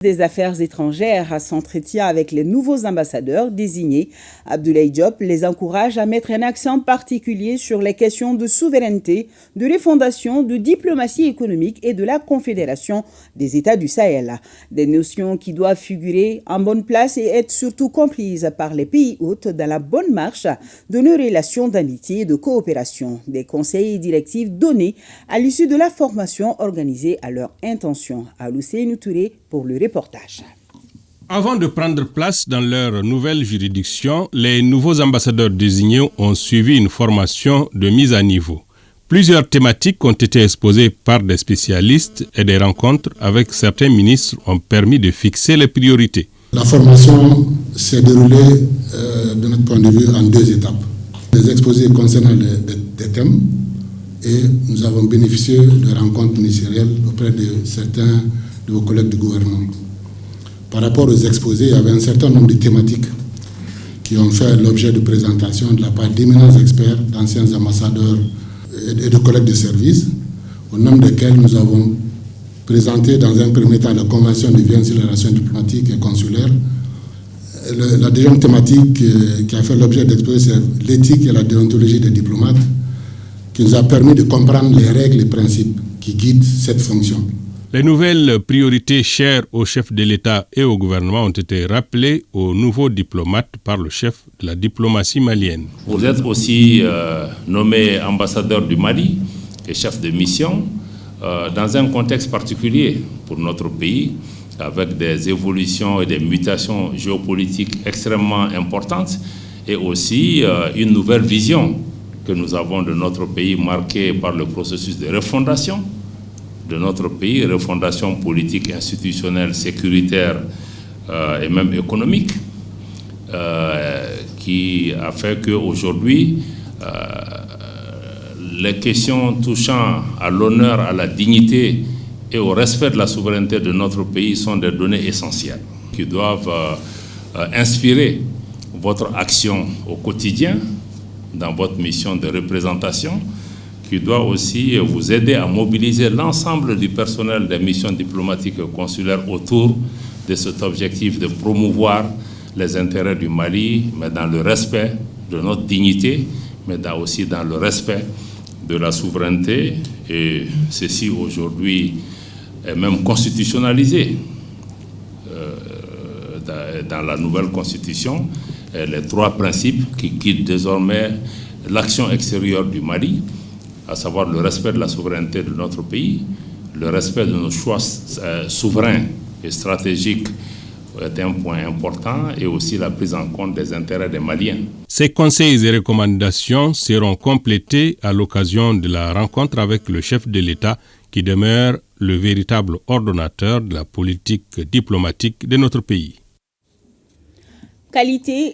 Des Affaires étrangères s'entretient avec les nouveaux ambassadeurs désignés. Abdoulaye Diop les encourage à mettre un accent particulier sur les questions de souveraineté, de refondation, de diplomatie économique et de la Confédération des États du Sahel. Des notions qui doivent figurer en bonne place et être surtout comprises par les pays hôtes dans la bonne marche de nos relations d'amitié et de coopération. Des conseils et directives donnés à l'issue de la formation organisée à leur intention. Alousseinou Touré pour le reportage. Avant de prendre place dans leur nouvelle juridiction, les nouveaux ambassadeurs désignés ont suivi une formation de mise à niveau. Plusieurs thématiques ont été exposées par des spécialistes et des rencontres avec certains ministres ont permis de fixer les priorités. La formation s'est déroulée de notre point de vue en 2 étapes. Des exposés concernant des thèmes et nous avons bénéficié de rencontres ministérielles auprès de certains de vos collègues du gouvernement. Par rapport aux exposés, il y avait un certain nombre de thématiques qui ont fait l'objet de présentation de la part d'éminents experts, d'anciens ambassadeurs et de collègues de service, au nombre desquels nous avons présenté dans un premier temps la Convention de Vienne sur les relations diplomatiques et consulaires. La deuxième thématique qui a fait l'objet d'exposé, c'est l'éthique et la déontologie des diplomates, qui nous a permis de comprendre les règles et principes qui guident cette fonction. Les nouvelles priorités chères au chef de l'État et au gouvernement ont été rappelées aux nouveaux diplomates par le chef de la diplomatie malienne. Vous êtes aussi nommé ambassadeur du Mali et chef de mission dans un contexte particulier pour notre pays, avec des évolutions et des mutations géopolitiques extrêmement importantes et aussi une nouvelle vision que nous avons de notre pays marquée par le processus de refondation de notre pays, refondation politique, institutionnelle, sécuritaire et même économique, qui a fait qu'aujourd'hui, les questions touchant à l'honneur, à la dignité et au respect de la souveraineté de notre pays sont des données essentielles qui doivent inspirer votre action au quotidien dans votre mission de représentation, qui doit aussi vous aider à mobiliser l'ensemble du personnel des missions diplomatiques et consulaires autour de cet objectif de promouvoir les intérêts du Mali, mais dans le respect de notre dignité, mais aussi dans le respect de la souveraineté. Et ceci aujourd'hui est même constitutionnalisé dans la nouvelle constitution. Et les 3 principes qui guident désormais l'action extérieure du Mali, à savoir le respect de la souveraineté de notre pays, le respect de nos choix souverains et stratégiques est un point important, et aussi la prise en compte des intérêts des Maliens. Ces conseils et recommandations seront complétés à l'occasion de la rencontre avec le chef de l'État qui demeure le véritable ordonnateur de la politique diplomatique de notre pays. Qualité